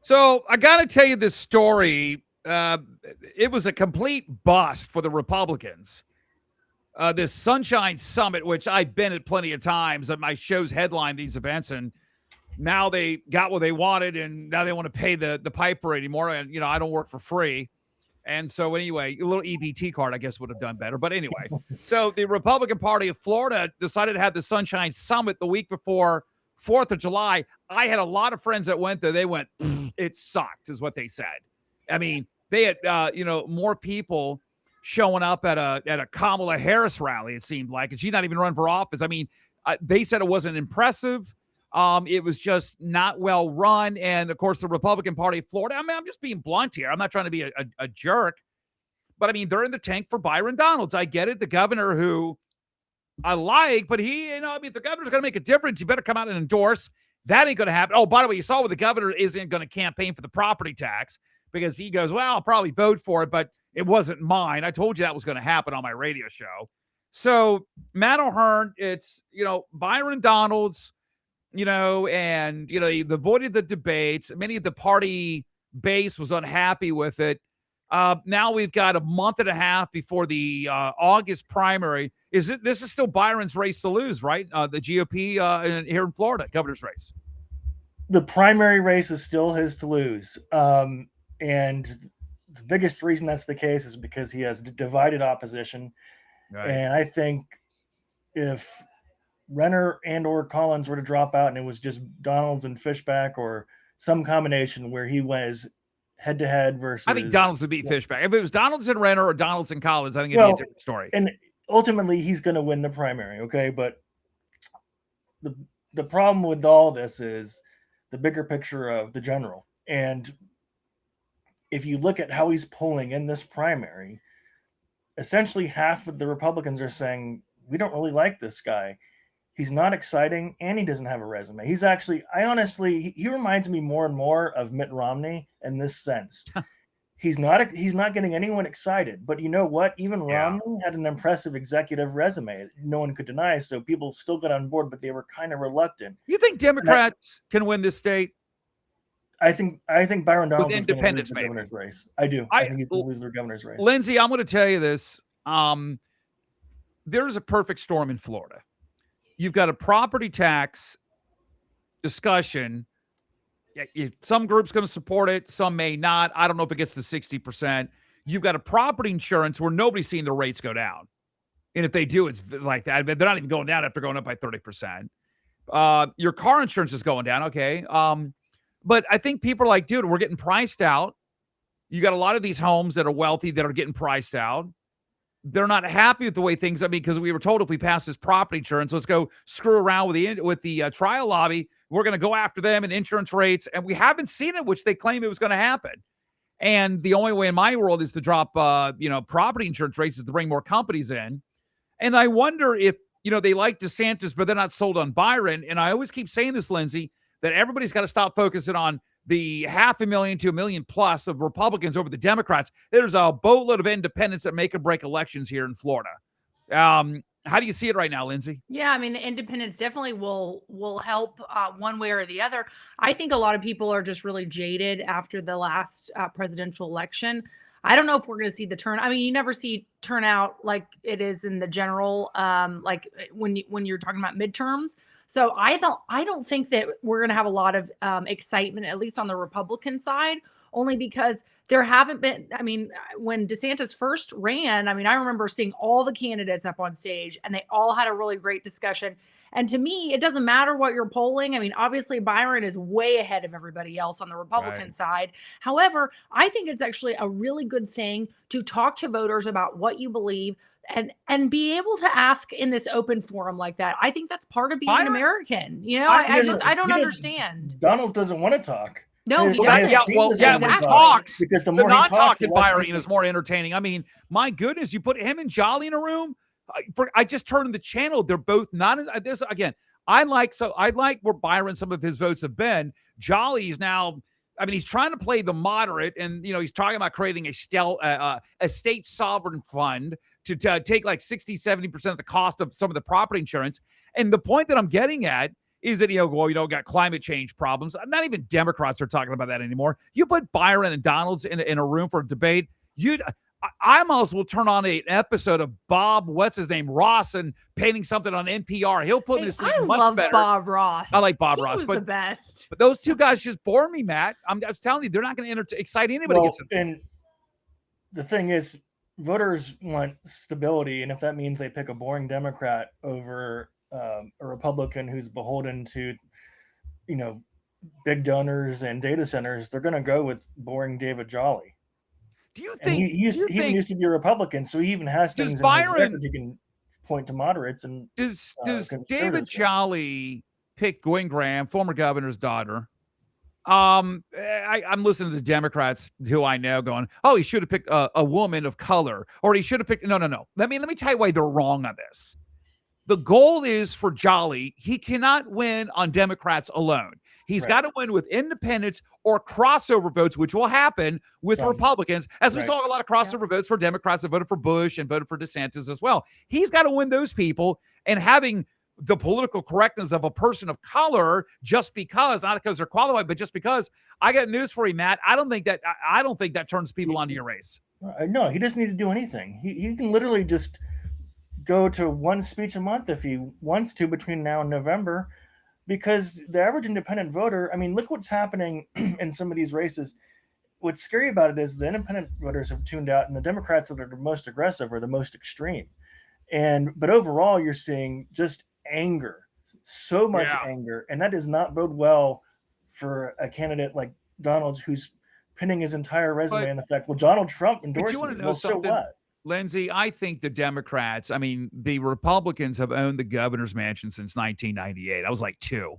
So I got to tell you this story. It was a complete bust for the Republicans. This Sunshine Summit, which I've been at plenty of times, and my shows headline these events, and now they got what they wanted, and now they want to pay the piper anymore. And I don't work for free, and so anyway, a little EBT card I guess would have done better. But anyway, so the Republican Party of Florida decided to have the Sunshine Summit the week before 4th of July. I had a lot of friends that went there. They went, it sucked, is what they said. I mean, they had more people showing up at a Kamala Harris rally, it seemed like, and she's not even running for office. I mean, they said it wasn't impressive. It was just not well run. And of course, the Republican Party of Florida, I mean, I'm just being blunt here. I'm not trying to be a jerk, but I mean, they're in the tank for Byron Donalds. I get it. The governor who I like, but if the governor's going to make a difference, you better come out and endorse. That ain't going to happen. Oh, by the way, you saw what the governor isn't going to campaign for the property tax because he goes, well, I'll probably vote for it, but it wasn't mine. I told you that was going to happen on my radio show. So Matt O'Hearn, it's, Byron Donalds, and, they avoided the debates. Many of the party base was unhappy with it. Now we've got a month and a half before the August primary. This is still Byron's race to lose, right? The GOP here in Florida, governor's race. The primary race is still his to lose. And the biggest reason that's the case is because he has divided opposition. Right. And I think if Renner and or Collins were to drop out and it was just Donalds and Fishback or some combination where he was head-to-head versus... I think Donalds would beat Fishback. If it was Donalds and Renner or Donalds and Collins, I think it'd be a different story. And ultimately, he's going to win the primary, okay? But the problem with all this is the bigger picture of the general. And if you look at how he's polling in this primary, essentially half of the Republicans are saying, we don't really like this guy. He's not exciting, and he doesn't have a resume. He's actually, he reminds me more and more of Mitt Romney in this sense. He's not getting anyone excited. But you know what? Even Romney had an impressive executive resume. No one could deny. So people still got on board, but they were kind of reluctant. You think Democrats can win this state? I think Byron Donalds is going to lose the governor's race. I do. I think he's going to lose the governor's race. Lindsay, I'm going to tell you this. There's a perfect storm in Florida. You've got a property tax discussion. Some group's going to support it. Some may not. I don't know if it gets to 60%. You've got a property insurance where nobody's seeing the rates go down. And if they do, it's like that. They're not even going down after going up by 30%. Your car insurance is going down. Okay. But I think people are like, dude, we're getting priced out. You got a lot of these homes that are wealthy that are getting priced out. They're not happy with the way things. I mean, because we were told if we pass this property insurance, let's go screw around with the trial lobby. We're going to go after them and insurance rates, and we haven't seen it, which they claim it was going to happen. And the only way in my world is to drop, property insurance rates is to bring more companies in. And I wonder if they like DeSantis, but they're not sold on Byron. And I always keep saying this, Lindsay, that everybody's got to stop focusing on the 500,000 to 1 million plus of Republicans over the Democrats. There's a boatload of independents that make and break elections here in Florida. How do you see it right now, Lindsay? Yeah, I mean, the independents definitely will help one way or the other. I think a lot of people are just really jaded after the last presidential election. I don't know if we're going to see the turn. I mean, you never see turnout like it is in the general, like when you're talking about midterms. So I don't think that we're going to have a lot of excitement, at least on the Republican side, only because there haven't been. I mean, when DeSantis first ran, I mean, I remember seeing all the candidates up on stage and they all had a really great discussion. And to me, it doesn't matter what you're polling. I mean, obviously, Byron is way ahead of everybody else on the Republican side. However, I think it's actually a really good thing to talk to voters about what you believe and be able to ask in this open forum like that. I think that's part of being an American. I don't understand. Donalds doesn't want to talk. No, he doesn't. He talks. Because the non-talking Byron is more entertaining. I mean, my goodness, you put him and Jolly in a room. I just turned the channel. They're both not in this again. I like where Byron, some of his votes have been. Jolly's now, I mean, he's trying to play the moderate, and he's talking about creating a state sovereign fund to take like 60-70% of the cost of some of the property insurance. And the point that I'm getting at Is it, well, got climate change problems. Not even Democrats are talking about that anymore. You put Byron and Donalds in a room for a debate, I almost will turn on an episode of Bob, what's his name, Ross, and painting something on NPR. He'll put me to sleep much better. Bob Ross. I like Bob Ross. He was the best. But those two guys just bore me, Matt. I was telling you, they're not going to excite anybody. Well, and the thing is, voters want stability, and if that means they pick a boring Democrat over a Republican who's beholden to, big donors and data centers, they're going to go with boring David Jolly. Do you think he used to be a Republican, so he even has things in his record he can point to moderates and does David Jolly pick Gwen Graham, former governor's daughter? I'm listening to Democrats who I know going, oh, he should have picked a woman of color, or he should have picked no. Let me tell you why they're wrong on this. The goal is for Jolly, he cannot win on Democrats alone. He's got to win with independents or crossover votes, which will happen with Republicans, as we saw a lot of crossover votes for Democrats that voted for Bush and voted for DeSantis as well. He's got to win those people, and having the political correctness of a person of color just because, not because they're qualified, but just because. I got news for you, Matt. I don't think that turns people onto your race. No, he doesn't need to do anything. He can literally just go to one speech a month if he wants to between now and November. Because the average independent voter, look what's happening in some of these races. What's scary about it is the independent voters have tuned out, and the Democrats that are the most aggressive are the most extreme. But overall, you're seeing just anger, so much anger, and that does not bode well for a candidate like Donalds, who's pinning his entire resume on the fact, well, Donald Trump endorsed me. Well, so what? Lindsay, I think the Democrats, the Republicans have owned the governor's mansion since 1998. I was like 2.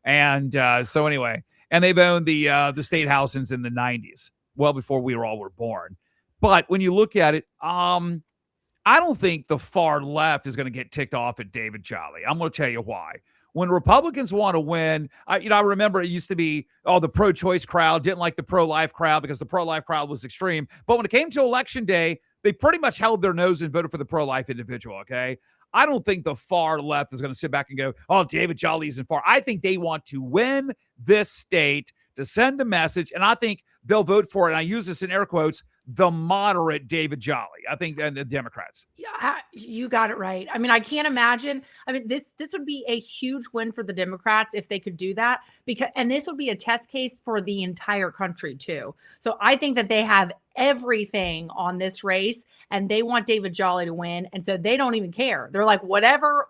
And so anyway, and they've owned the state house since in the 90s, well before we were born. But when you look at it, I don't think the far left is going to get ticked off at David Jolly. I'm going to tell you why. When Republicans want to win, I remember it used to be, the pro-choice crowd didn't like the pro-life crowd because the pro-life crowd was extreme. But when it came to election day, they pretty much held their nose and voted for the pro-life individual, okay? I don't think the far left is going to sit back and go, oh, David Jolly isn't far. I think they want to win this state to send a message, and I think they'll vote for it. And I use this in air quotes, the moderate David Jolly. I think the Democrats. Yeah, you got it right. I can't imagine. This would be a huge win for the Democrats if they could do that, and this would be a test case for the entire country too. So I think that they have everything on this race, and they want David Jolly to win, and so they don't even care. They're like, whoever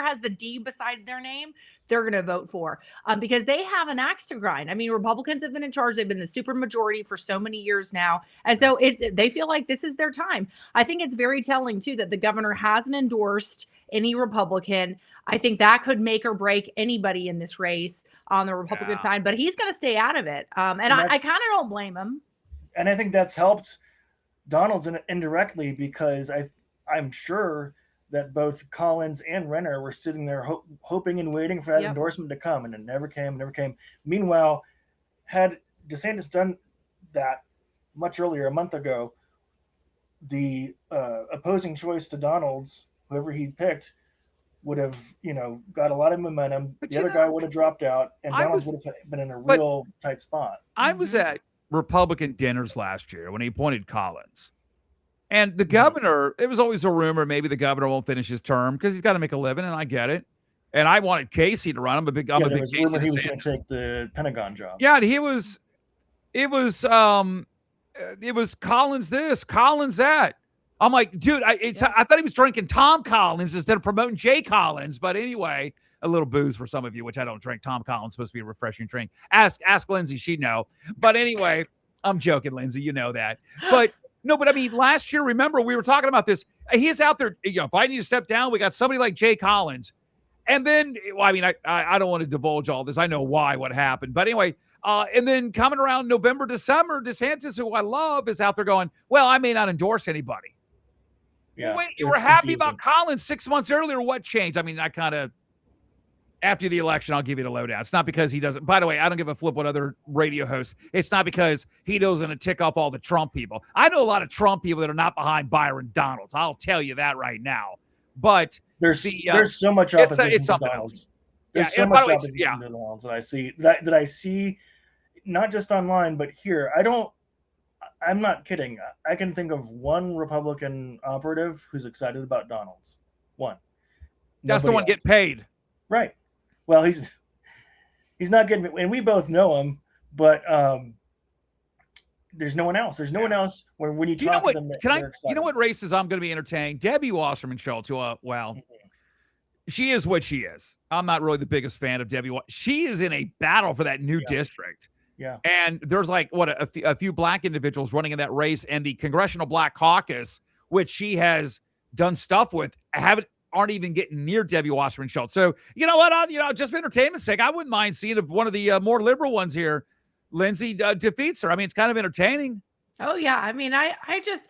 has the D beside their name, they're going to vote for, because they have an axe to grind. Republicans have been in charge. They've been the super majority for so many years now. And so they feel like this is their time. I think it's very telling too, that the governor hasn't endorsed any Republican. I think that could make or break anybody in this race on the Republican side, but he's going to stay out of it. And I kind of don't blame him. And I think that's helped Donalds indirectly, because I'm sure that both Collins and Renner were sitting there hoping and waiting for that endorsement to come, and it never came. Meanwhile, had DeSantis done that much earlier, a month ago, the opposing choice to Donalds, whoever he picked, would have, got a lot of momentum. But the other guy would have dropped out, and Donalds would have been in a real tight spot. I was at Republican dinners last year when he appointed Collins. And the governor, it was always a rumor, maybe the governor won't finish his term because he's got to make a living, and I get it. And I wanted Casey to run. I'm a big Casey rumor he was going to take the Pentagon job. Yeah, it was Collins this, Collins that. I'm like, dude, I thought he was drinking Tom Collins instead of promoting Jay Collins. But anyway, a little booze for some of you, which I don't drink. Tom Collins supposed to be a refreshing drink. Ask Lindsay, she'd know. But anyway, I'm joking, Lindsay, you know that. But no, but last year, remember, we were talking about this. He's out there, if I need to step down, we got somebody like Jay Collins. And then, I don't want to divulge all this. I know what happened. But anyway, and then coming around November, December, DeSantis, who I love, is out there going, well, I may not endorse anybody. Yeah, wait, you were happy about Collins 6 months earlier. What changed? I kind of, after the election, I'll give you the lowdown. It's not because he doesn't. By the way, I don't give a flip what other radio hosts. It's not because he doesn't tick off all the Trump people. I know a lot of Trump people that are not behind Byron Donalds. I'll tell you that right now. But there's so much opposition it's to Donalds. There's so and by much the way, opposition to Donalds that I see, not just online but here. I'm not kidding. I can think of one Republican operative who's excited about Donalds. One. that's the one getting paid. Right. Well, he's not getting, and we both know him, but there's no one else. There's no one else when you talk to them. You know what races I'm going to be entertaining? Debbie Wasserman Schultz, she is what she is. I'm not really the biggest fan of Debbie. She is in a battle for that new district. Yeah. And there's like a few black individuals running in that race, and the Congressional Black Caucus, which she has done stuff with, aren't even getting near Debbie Wasserman Schultz. So you know what? Just for entertainment's sake, I wouldn't mind seeing if one of the more liberal ones here, Lindsay, defeats her. I mean, it's kind of entertaining. Oh yeah. I mean, I just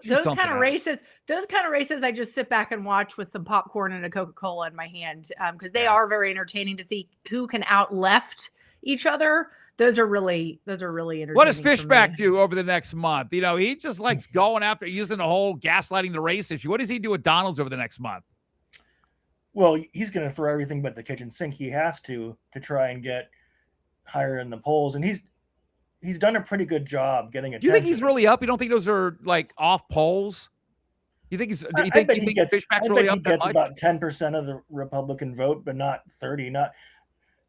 those kind of races, I just sit back and watch with some popcorn and a Coca-Cola in my hand, because they are very entertaining to see who can out left each other. Those are really entertaining. What does Fishback do over the next month? He just likes going after using the whole gaslighting the race issue. What does he do with Donalds over the next month? Well, he's going to throw everything but the kitchen sink. He has to try and get higher in the polls, and he's done a pretty good job getting attention. Do you think he's really up? You don't think those are like off polls? You think he's? I bet he gets about 10% of the Republican vote, but not 30.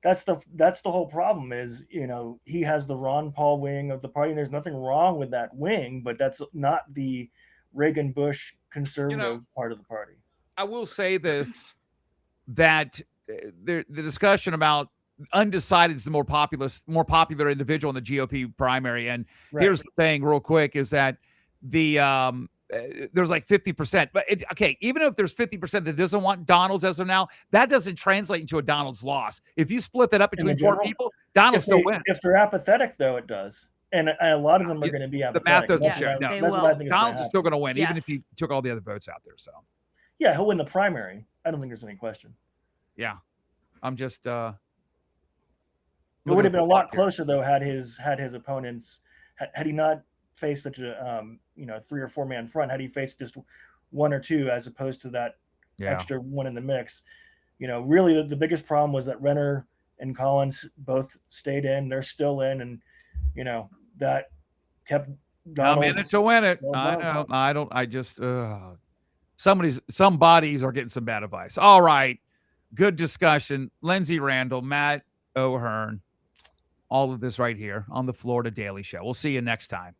That's the whole problem. Is he has the Ron Paul wing of the party, and there's nothing wrong with that wing, but that's not the Reagan Bush conservative part of the party. I will say this: that the discussion about undecided is the more popular individual in the GOP primary. And here's the thing, real quick, is that there's like 50%. But even if there's 50% that doesn't want Donalds as of now, that doesn't translate into a Donalds loss. If you split that up between four people, Donalds still wins. If they're apathetic, though, it does. And a lot of them are going to be apathetic. The math doesn't show. No, that's what I think. Donalds is still going to win, even if he took all the other votes out there. So, yeah, he'll win the primary. I don't think there's any question. Yeah, I'm just. It would have been a lot closer, though, had his opponents had he not faced such a 3 or 4 man front, had he faced just one or two as opposed to that extra one in the mix. Really the biggest problem was that Renner and Collins both stayed in. They're still in, and that kept Donalds. I'm in it to win it. I know. Some bodies are getting some bad advice. All right, good discussion. Lindsay Randall, Matt O'Hearn. All of this right here on the Florida Daily Show. We'll see you next time.